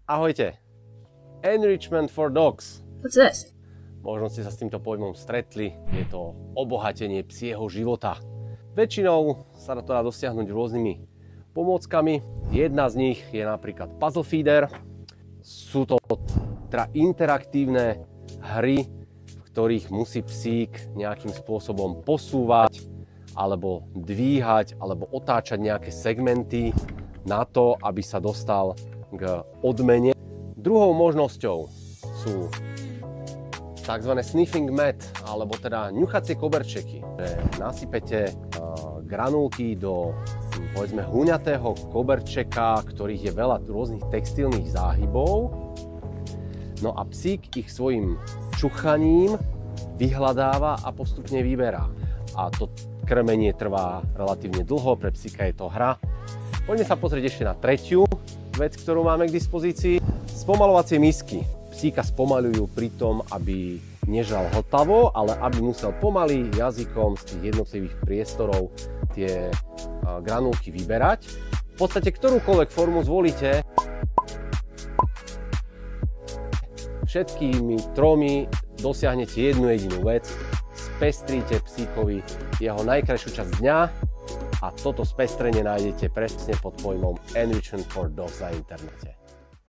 Ahojte. Enrichment for dogs. What's this? Možno ste sa s týmto pojmom stretli. Je to obohatenie psieho života. Väčšinou sa to dá dosiahnuť rôznymi pomôckami. Jedna z nich je napríklad Puzzle Feeder. Sú to teda interaktívne hry, v ktorých musí psík nejakým spôsobom posúvať, alebo dvíhať, alebo otáčať nejaké segmenty na to, aby sa dostal k odmene. Druhou možnosťou sú tzv. Sniffing mat, alebo teda ňuchacie koberčeky. Nasypete granulky do povedzme huňatého koberčeka, ktorých je veľa rôznych textilných záhybov. No a psík ich svojim čuchaním vyhľadáva a postupne vyberá. A to krmenie trvá relatívne dlho, pre psíka je to hra. Poďme sa pozrieť ešte na tretiu vec, ktorú máme k dispozícii. Spomalovacie misky. Psíka spomaľujú pri tom, aby nežral hltavo, ale aby musel pomaly jazykom z tých jednotlivých priestorov tie granulky vyberať. V podstate ktorúkoľvek formu zvolíte, všetkými tromi dosiahnete jednu jedinú vec. Spestríte psíkovi jeho najkrajšiu časť dňa a toto spestrenie nájdete presne pod pojmom Enrichment for Dogs na internete.